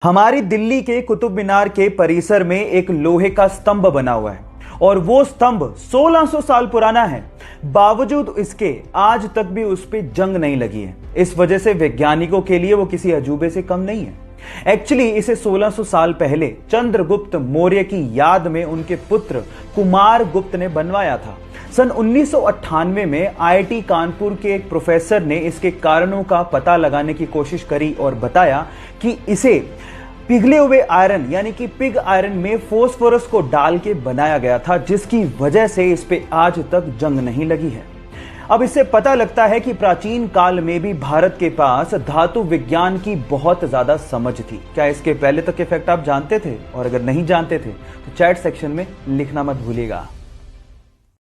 हमारी दिल्ली के कुतुब मीनार के परिसर में एक लोहे का स्तंभ बना हुआ है और वो स्तंभ 1600 साल पुराना है। बावजूद इसके आज तक भी उस पर जंग नहीं लगी है। इस वजह से वैज्ञानिकों के लिए वो किसी अजूबे से कम नहीं है। एक्चुअली इसे 1600 साल पहले चंद्रगुप्त मौर्य की याद में उनके पुत्र कुमार गुप्त ने बनवाया था। सन 1998 में आईआईटी कानपुर के एक प्रोफेसर ने इसके कारणों का पता लगाने की कोशिश करी और बताया कि इसे पिघले हुए आयरन यानी कि पिग आयरन में फोस्फोरस को डाल के बनाया गया था, जिसकी वजह से इस पे आज तक जंग नहीं लगी है। अब इससे पता लगता है कि प्राचीन काल में भी भारत के पास धातु विज्ञान की बहुत ज्यादा समझ थी। क्या इसके पहले तक के फैक्ट आप जानते थे? और अगर नहीं जानते थे तो चैट सेक्शन में लिखना मत भूलिएगा।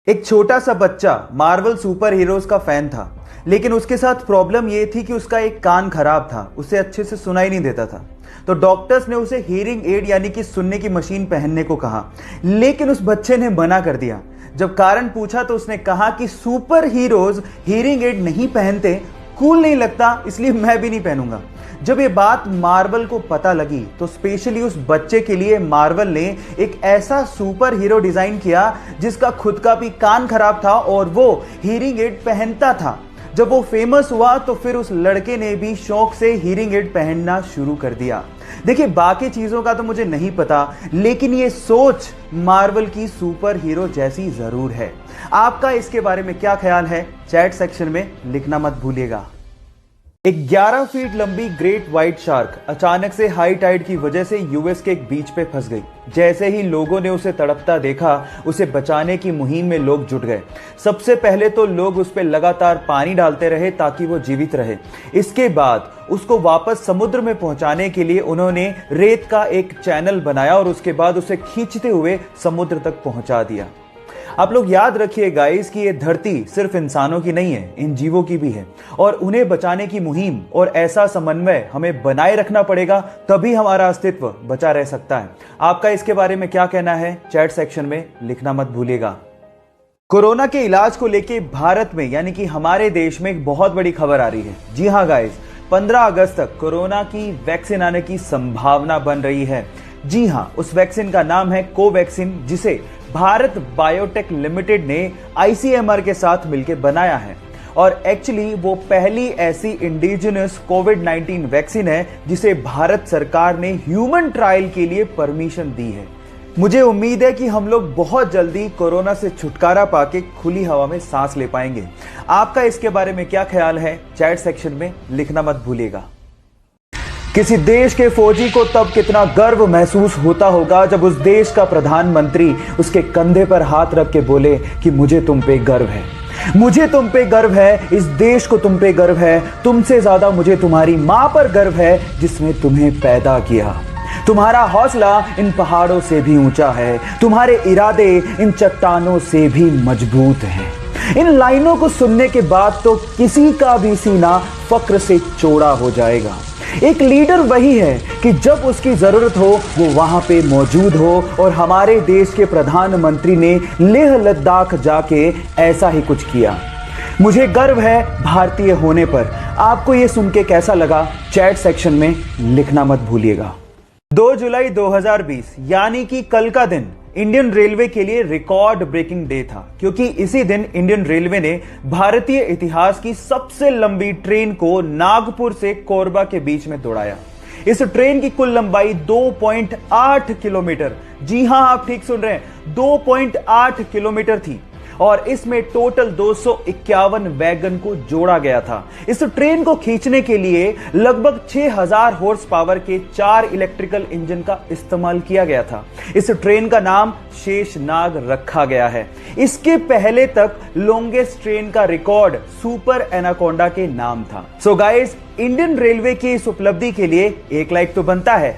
एक छोटा सा बच्चा मार्वल सुपर हीरोज का फैन था, लेकिन उसके साथ प्रॉब्लम यह थी कि उसका एक कान खराब था, उसे अच्छे से सुनाई नहीं देता था। तो डॉक्टर्स ने उसे हीयरिंग एड यानी कि सुनने की मशीन पहनने को कहा, लेकिन उस बच्चे ने मना कर दिया। जब कारण पूछा तो उसने कहा कि सुपर हीरोज हीयरिंग एड नहीं पहनते, कूल नहीं लगता, इसलिए मैं भी नहीं पहनूंगा। जब ये बात मार्वल को पता लगी तो स्पेशली उस बच्चे के लिए मार्वल ने एक ऐसा सुपर हीरो डिजाइन किया जिसका खुद का भी कान खराब था और वो हीयरिंग एड पहनता था। जब वो फेमस हुआ तो फिर उस लड़के ने भी शौक से हीयरिंग एड पहनना शुरू कर दिया। देखिए, बाकी चीजों का तो मुझे नहीं पता, लेकिन ये सोच मार्वल की सुपर हीरो जैसी जरूर है। आपका इसके बारे में क्या ख्याल है? चैट सेक्शन में लिखना मत भूलिएगा। एक 11 फीट लंबी ग्रेट व्हाइट शार्क अचानक से हाई टाइड की वजह से यूएस के एक बीच पे फंस गई। जैसे ही लोगों ने उसे तड़पता देखा, उसे बचाने की मुहिम में लोग जुट गए। सबसे पहले तो लोग उस पर लगातार पानी डालते रहे ताकि वो जीवित रहे। इसके बाद उसको वापस समुद्र में पहुंचाने के लिए उन्होंने रेत का एक चैनल बनाया और उसके बाद उसे खींचते हुए समुद्र तक पहुंचा दिया। आप लोग याद रखिए गाइस कि ये धरती सिर्फ इंसानों की नहीं है, इन जीवों की भी है और उन्हें बचाने की मुहिम और ऐसा समन्वय हमें बनाए रखना पड़ेगा, तभी हमारा अस्तित्व बचा रह सकता है। आपका इसके बारे में क्या कहना है? चैट सेक्शन में लिखना मत भूलिएगा। कोरोना के इलाज को लेके भारत में यानी कि हमारे देश में एक बहुत बड़ी खबर आ रही है। जी हाँ गाइस, 15 अगस्त तक कोरोना की वैक्सीन आने की संभावना बन रही है। जी हाँ, उस वैक्सीन का नाम है कोवैक्सीन, जिसे भारत बायोटेक लिमिटेड ने आईसीएमआर के साथ मिलकर बनाया है। और एक्चुअली वो पहली ऐसी इंडिजिनस कोविड-19 वैक्सीन है जिसे भारत सरकार ने ह्यूमन ट्रायल के लिए परमिशन दी है। मुझे उम्मीद है कि हम लोग बहुत जल्दी कोरोना से छुटकारा पाके खुली हवा में सांस ले पाएंगे। आपका इसके बारे में क्या ख्याल है? चैट सेक्शन में लिखना मत भूलिएगा। किसी देश के फौजी को तब कितना गर्व महसूस होता होगा जब उस देश का प्रधानमंत्री उसके कंधे पर हाथ रख के बोले कि मुझे तुम पे गर्व है, मुझे तुम पे गर्व है, इस देश को तुम पे गर्व है, तुमसे ज्यादा मुझे तुम्हारी मां पर गर्व है जिसने तुम्हें पैदा किया। तुम्हारा हौसला इन पहाड़ों से भी ऊंचा है, तुम्हारे इरादे इन चट्टानों से भी मजबूत हैं। इन लाइनों को सुनने के बाद तो किसी का भी सीना फक्र से चौड़ा हो जाएगा। एक लीडर वही है कि जब उसकी जरूरत हो वो वहां पे मौजूद हो, और हमारे देश के प्रधानमंत्री ने लेह लद्दाख जाके ऐसा ही कुछ किया। मुझे गर्व है भारतीय होने पर। आपको ये सुन के कैसा लगा? चैट सेक्शन में लिखना मत भूलिएगा। 2 जुलाई 2020 यानी कि कल का दिन इंडियन रेलवे के लिए रिकॉर्ड ब्रेकिंग डे था, क्योंकि इसी दिन इंडियन रेलवे ने भारतीय इतिहास की सबसे लंबी ट्रेन को नागपुर से कोरबा के बीच में दौड़ाया। इस ट्रेन की कुल लंबाई 2.8 किलोमीटर, जी हां आप ठीक सुन रहे हैं, 2.8 किलोमीटर थी और इसमें टोटल 251 वैगन को जोड़ा गया था। इस ट्रेन को खींचने के लिए लगभग 6000 हॉर्स पावर के 4 इलेक्ट्रिकल इंजन का इस्तेमाल किया गया था। इस ट्रेन का नाम शेषनाग रखा गया है। इसके पहले तक लॉन्गेस्ट ट्रेन का रिकॉर्ड सुपर एनाकोंडा के नाम था। सो गाइस, इंडियन रेलवे की इस उपलब्धि के लिए एक लाइक तो बनता है।